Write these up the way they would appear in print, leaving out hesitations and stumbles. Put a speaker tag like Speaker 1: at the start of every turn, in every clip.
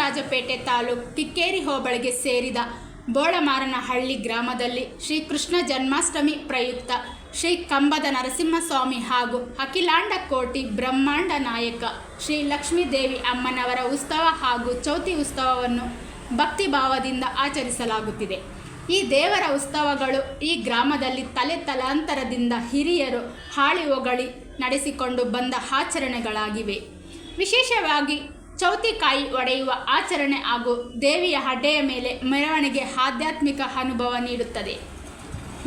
Speaker 1: ನರಸಿಂಹರಾಜಪೇಟೆ ತಾಲೂಕು ಕಿಕ್ಕೇರಿ ಹೋಬಳಿಗೆ ಸೇರಿದ ಬೋಳಮಾರನಹಳ್ಳಿ ಗ್ರಾಮದಲ್ಲಿ ಶ್ರೀ ಕೃಷ್ಣ ಜನ್ಮಾಷ್ಟಮಿ ಪ್ರಯುಕ್ತ ಶ್ರೀ ಕಂಬದ ನರಸಿಂಹಸ್ವಾಮಿ ಹಾಗೂ ಅಖಿಲಾಂಡ ಕೋಟಿ ಬ್ರಹ್ಮಾಂಡ ನಾಯಕ ಶ್ರೀ ಲಕ್ಷ್ಮೀದೇವಿ ಅಮ್ಮನವರ ಉತ್ಸವ ಹಾಗೂ ಚೌತಿ ಉತ್ಸವವನ್ನು ಭಕ್ತಿಭಾವದಿಂದ ಆಚರಿಸಲಾಗುತ್ತಿದೆ. ಈ ದೇವರ ಉತ್ಸವಗಳು ಈ ಗ್ರಾಮದಲ್ಲಿ ತಲಾಂತರದಿಂದ ಹಿರಿಯರು ಹಾಳಿ ಹೊಗಳಿ ನಡೆಸಿಕೊಂಡು ಬಂದ ಆಚರಣೆಗಳಾಗಿವೆ. ವಿಶೇಷವಾಗಿ ಚೌತಿಕಾಯಿ ಒಡೆಯುವ ಆಚರಣೆ ಹಾಗೂ ದೇವಿಯ ಹಡ್ಡೆಯ ಮೇಲೆ ಮೆರವಣಿಗೆ ಆಧ್ಯಾತ್ಮಿಕ ಅನುಭವ ನೀಡುತ್ತದೆ.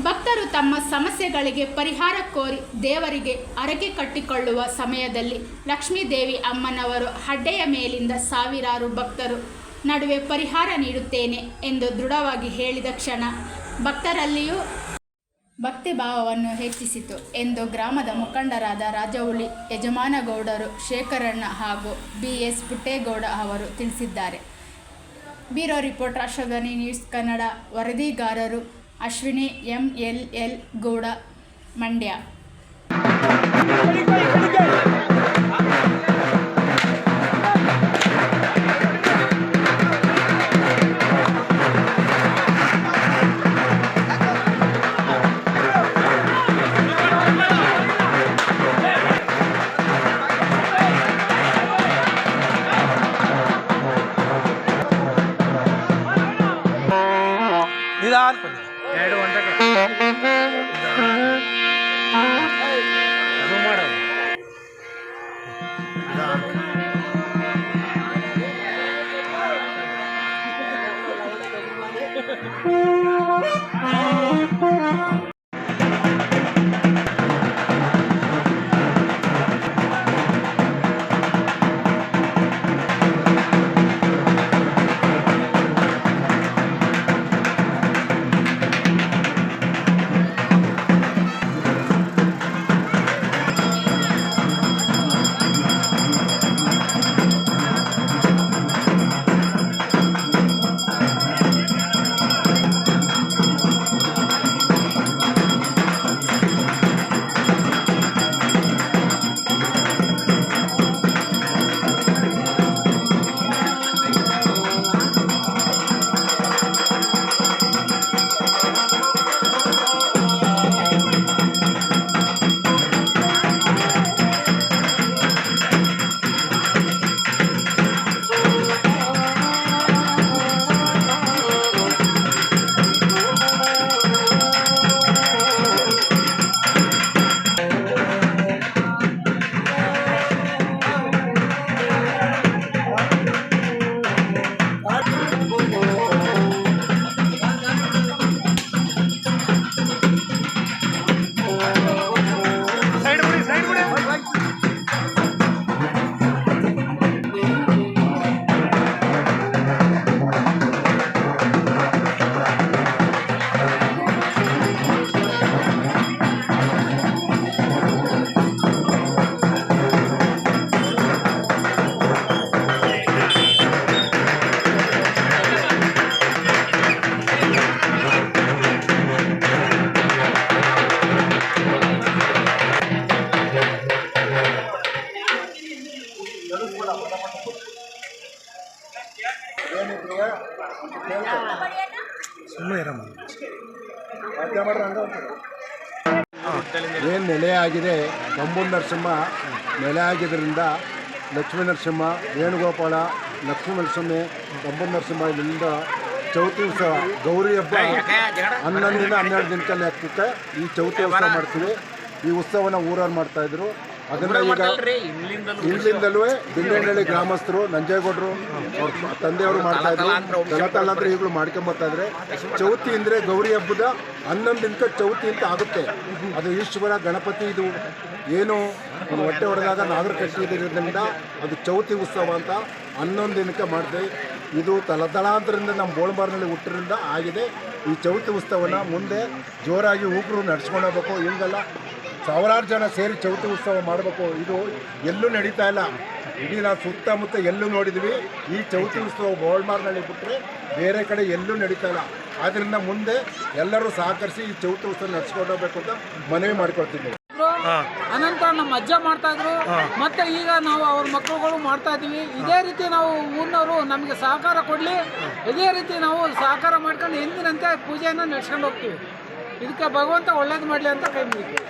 Speaker 1: ಭಕ್ತರು ತಮ್ಮ ಸಮಸ್ಯೆಗಳಿಗೆ ಪರಿಹಾರ ಕೋರಿ ದೇವರಿಗೆ ಹರಕೆ ಕಟ್ಟಿಕೊಳ್ಳುವ ಸಮಯದಲ್ಲಿ ಲಕ್ಷ್ಮೀದೇವಿ ಅಮ್ಮನವರು ಹಡ್ಡೆಯ ಮೇಲಿಂದ ಸಾವಿರಾರು ಭಕ್ತರು ನಡುವೆ ಪರಿಹಾರ ನೀಡುತ್ತೇನೆ ಎಂದು ದೃಢವಾಗಿ ಹೇಳಿದ ಕ್ಷಣ ಭಕ್ತರಲ್ಲಿಯೂ ಭಕ್ತಿಭಾವವನ್ನು ಹೆಚ್ಚಿಸಿತು ಎಂದು ಗ್ರಾಮದ ಮುಖಂಡರಾದ ರಾಜವುಳಿ ಯಜಮಾನಗೌಡರು, ಶೇಖರಣ್ಣ ಹಾಗೂ BS ಪುಟ್ಟೇಗೌಡ ಅವರು ತಿಳಿಸಿದ್ದಾರೆ. Bureau report Rashtravani news Kannada. ವರದಿಗಾರರು ಅಶ್ವಿನಿ MLL ಗೌಡ, ಮಂಡ್ಯ.
Speaker 2: ಏನು ನೆಲೆಯಾಗಿದೆ, ಕಂಬದ ನರಸಿಂಹ ನೆಲೆಯಾಗಿದ್ದರಿಂದ ಲಕ್ಷ್ಮೀ ನರಸಿಂಹ, ವೇಣುಗೋಪಾಲ, ಲಕ್ಷ್ಮೀ ನರಸಿಂಹ, ಕಂಬದ ನರಸಿಂಹ ಇಲ್ಲಿಂದ ಚೌತಿ ಉತ್ಸವ, ಗೌರಿ ಹಬ್ಬ 11 ದಿನ 12 ದಿನಕ್ಕೆ ಲೆಕ್ಕಕ್ಕೆ ಈ ಚೌತಿ ಉತ್ಸವ ಮಾಡ್ತೀವಿ. ಈ ಉತ್ಸವನ ಊರವ್ರು ಮಾಡ್ತಾಯಿದ್ರು. ಅದನ್ನು ಈಗ ಹಿಂದಿಂದಲೂ ಬಿಂಗನಹಳ್ಳಿ ಗ್ರಾಮಸ್ಥರು, ನಂಜೇಗೌಡರು, ಅವ್ರ ತಂದೆಯವರು ಮಾಡ್ತಾಯಿದ್ರು. ತಲಾಂತರ ಈಗಲೂ ಮಾಡ್ಕೊಂಬರ್ತಾಯಿದ್ರೆ. ಚೌತಿ ಅಂದರೆ ಗೌರಿ ಹಬ್ಬದ 11 ದಿನಕ್ಕೆ ಚೌತಿ ಅಂತ ಆಗುತ್ತೆ. ಅದು ಈಶ್ವರ ಗಣಪತಿ ಇದು ಏನು ಹೊಟ್ಟೆ ಹೊಡೆದಾಗ ನಾಗರ ಕಟ್ಟಿದ್ದರಿಂದ ಅದು ಚೌತಿ ಉತ್ಸವ ಅಂತ 11 ದಿನಕ್ಕೆ ಮಾಡ್ತೀವಿ. ಇದು ತಲಾಂತರದಿಂದ ನಮ್ಮ ಬೋಳಮಾರನಹಳ್ಳಿ ಹುಟ್ಟರಿಂದ ಆಗಿದೆ. ಈ ಚೌತಿ ಉತ್ಸವನ ಮುಂದೆ ಜೋರಾಗಿ ಊಕರು ನಡೆಸ್ಕೊಂಡು ಹೋಗ್ಬೇಕು. ಹಿಂಗಲ್ಲ, ಸಾವಿರಾರು ಜನ ಸೇರಿ ಚೌತಿ ಉತ್ಸವ ಮಾಡಬೇಕು. ಇದು ಎಲ್ಲೂ ನಡೀತಾ ಇಲ್ಲ. ಇಡೀ ನಾವು ಸುತ್ತಮುತ್ತ ಎಲ್ಲೂ ನೋಡಿದ್ವಿ. ಈ ಚೌತಿ ಉತ್ಸವ ಬೋಳಮಾರನಹಳ್ಳಿ ಬಿಟ್ಟರೆ ಬೇರೆ ಕಡೆ ಎಲ್ಲೂ ನಡೀತಾ ಇಲ್ಲ. ಆದ್ದರಿಂದ ಮುಂದೆ ಎಲ್ಲರೂ ಸಹಕರಿಸಿ ಈ ಚೌತಿ ಉತ್ಸವ ನಡೆಸ್ಕೊಂಡು ಹೋಗ್ಬೇಕು ಅಂತ ಮನವಿ ಮಾಡ್ಕೊಳ್ತಿದ್ದೀವಿ.
Speaker 3: ಅನಂತರ ನಮ್ಮ ಅಜ್ಜ ಮಾಡ್ತಾ ಇದ್ರು, ಮತ್ತೆ ಈಗ ನಾವು ಅವ್ರ ಮಕ್ಕಳುಗಳು ಮಾಡ್ತಾ ಇದೀವಿ. ಇದೇ ರೀತಿ ನಾವು ಊರಿನವರು ನಮಗೆ ಸಹಕಾರ ಕೊಡಲಿ, ಇದೇ ರೀತಿ ನಾವು ಸಹಕಾರ ಮಾಡ್ಕೊಂಡು ಎಂದಿನಂತೆ ಪೂಜೆಯನ್ನು ನಡೆಸ್ಕೊಂಡು ಹೋಗ್ತೀವಿ. ಇದಕ್ಕೆ ಭಗವಂತ ಒಳ್ಳೇದು ಮಾಡಲಿ ಅಂತ ಕೈ ಮುಗಿತೀವಿ.